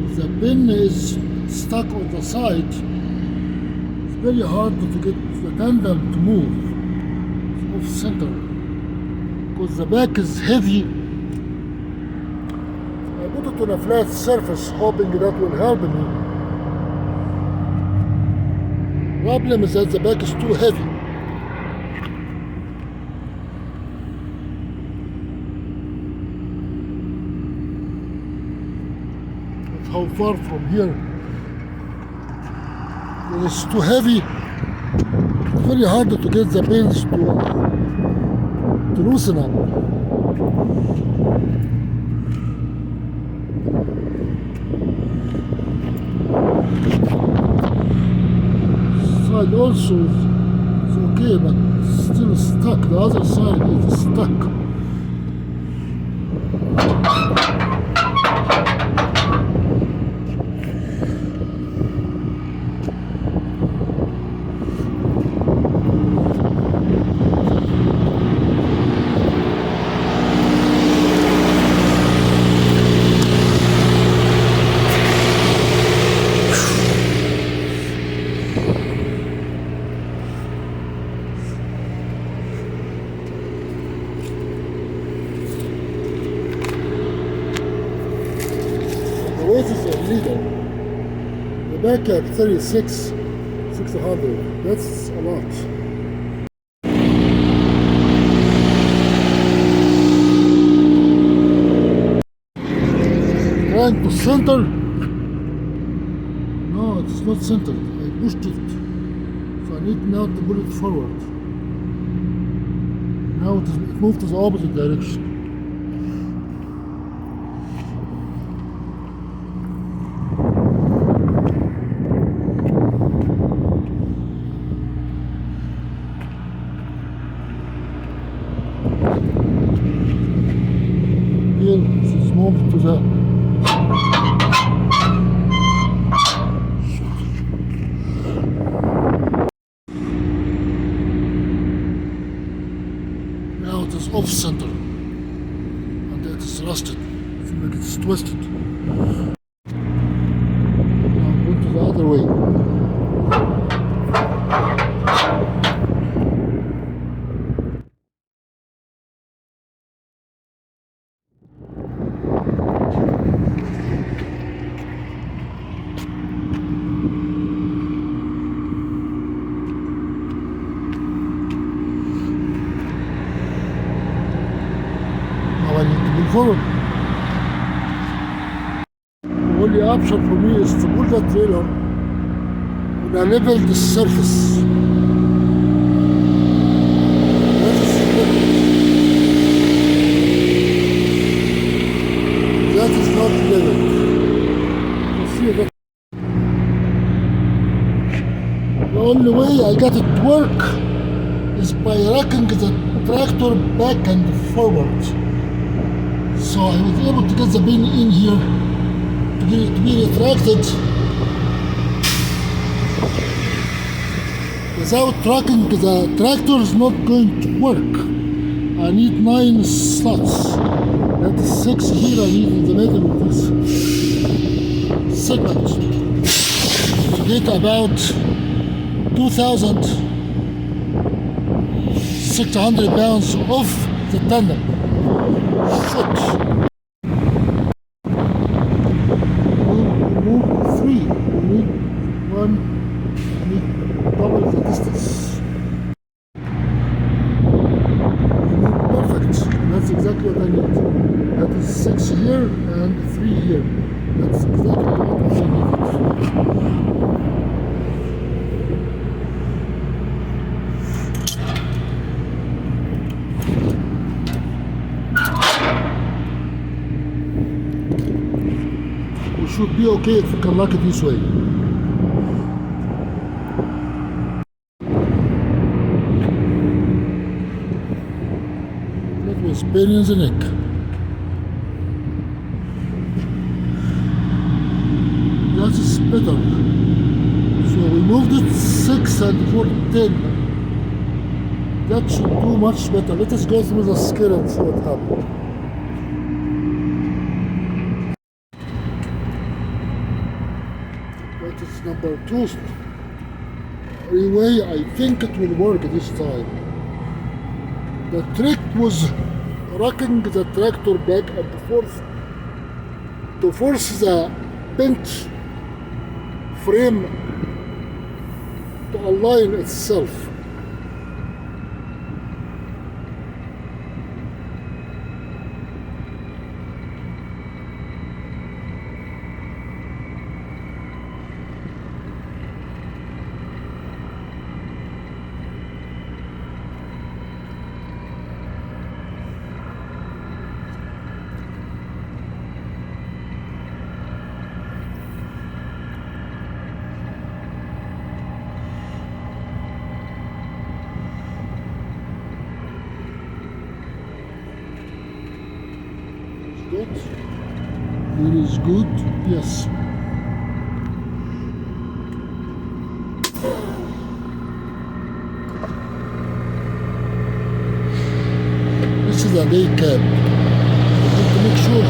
if the pin is stuck on the side, it's very hard to get the tandem to move off center because the back is heavy. I put it on a flat surface hoping that will help me. Problem is that the back is too heavy. That's how far from here. When it's too heavy, it's very hard to get the pins to loosen up. Side also is okay, but it's still stuck. The other side is stuck. Weight is illegal. The back at 36, 600. That's a lot. Trying to center. No, it's not centered. I pushed it. So I need now to pull it forward. Now it moved to the opposite direction. It's moved to the now it is off center and it is rusted. I feel like it's twisted. Now go to the other way. I need to move forward. The only option for me is to pull that trailer on a leveled surface. That is not level. You see that? The only way I got it to work is by rocking the tractor back and forward. So I was able to get the pin in here to get it to be retracted. Without rocking, the tractor is not going to work. I need 9 slots. That is 6 here I need in the middle of this segment to get about 2,600 pounds off the tandem. Shit. We need 3. We need 1. We need double the distance. We need perfect. That's exactly what I need. That is 6 here and 3 here. That's exactly what I need. Should be okay if we can lock it this way. That was pain in the neck. That is better. So we moved it 6 and 4, 10. That should do much better. Let us go through the scale and see what happens. number 2 freeway. I think it will work this time. The trick was rocking the tractor back and forth to force the bent frame to align itself. Good. It is good. Yes. This is a day cab. I have to make sure.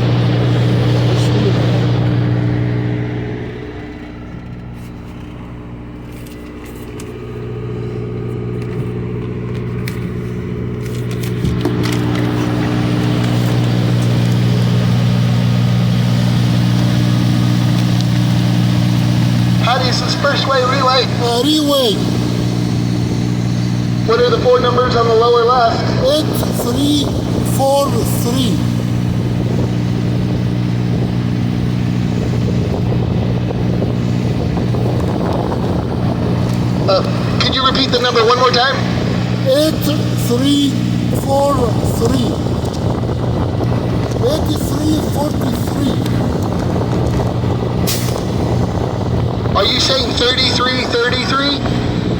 Expressway relay. Relay. What are the 4 numbers on the lower left? 8343. Could you repeat the number one more time? 8343. 8343. Are you saying 3333?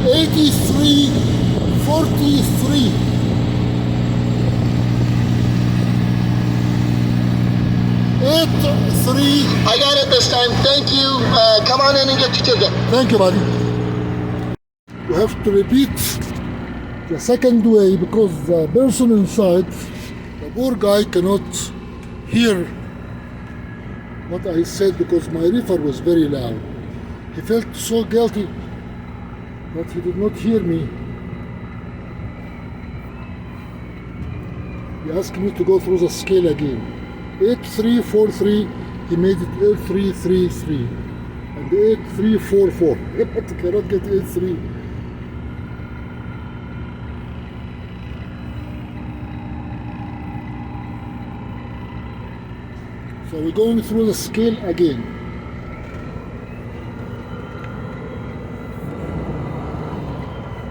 8343. I got it this time. Thank you. Come on in and get your ticket. Thank you, buddy. You have to repeat the second way because the person inside, the poor guy, cannot hear what I said because my reefer was very loud. He felt so guilty that he did not hear me. He asked me to go through the scale again. 8343, he made it 8333 and 8344. But he cannot get 83. So we're going through the scale again.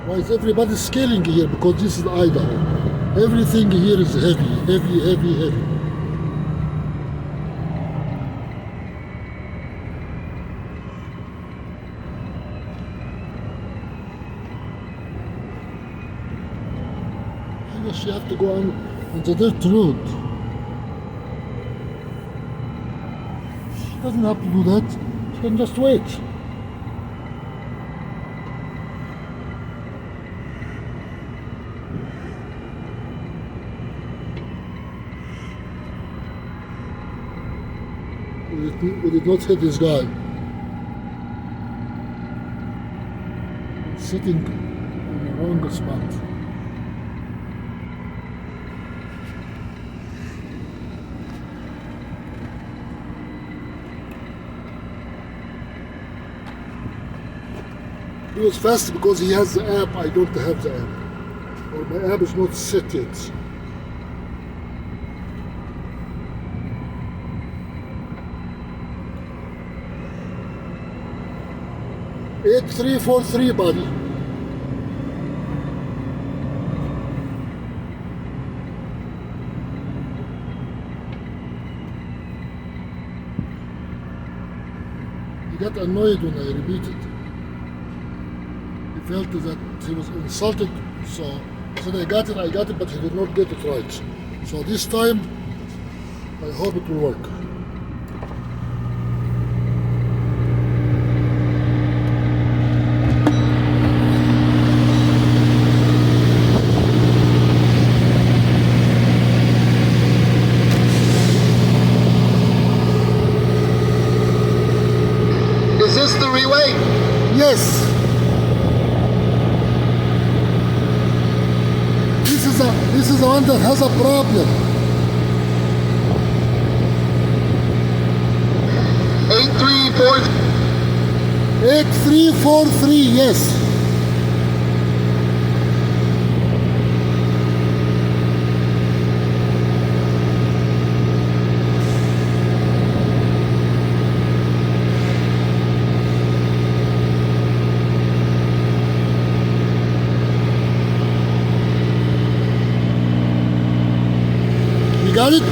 Why is everybody scaling here? Because this is Idaho. Everything here is heavy, heavy, heavy, heavy. I guess you have to go on the dirt road. She doesn't have to do that. She can just wait. We did not hit this guy. Sitting in the wrong spot. He was fast because he has the app. I don't have the app. Or my app is not set yet. Eight 343, buddy. He got annoyed when I repeated. He felt that he was insulted, so he said I got it, but he did not get it right. So this time, I hope it will work. Is this the relay? Yes. This is the one that has a problem. 8343. 8343, yes. You got it?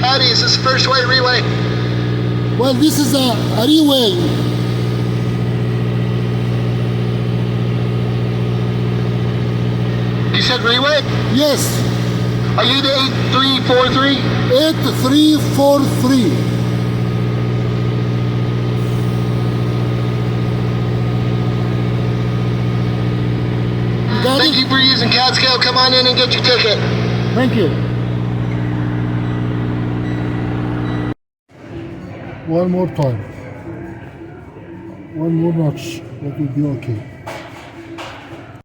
Howdy, is this first way relay? Well, this is a relay. You said relay? Yes, Are you the 8343? 8343. You got Thank it? you for using Catskill. Come on in and get your ticket. Thank you. One more time. One more notch. That will be okay.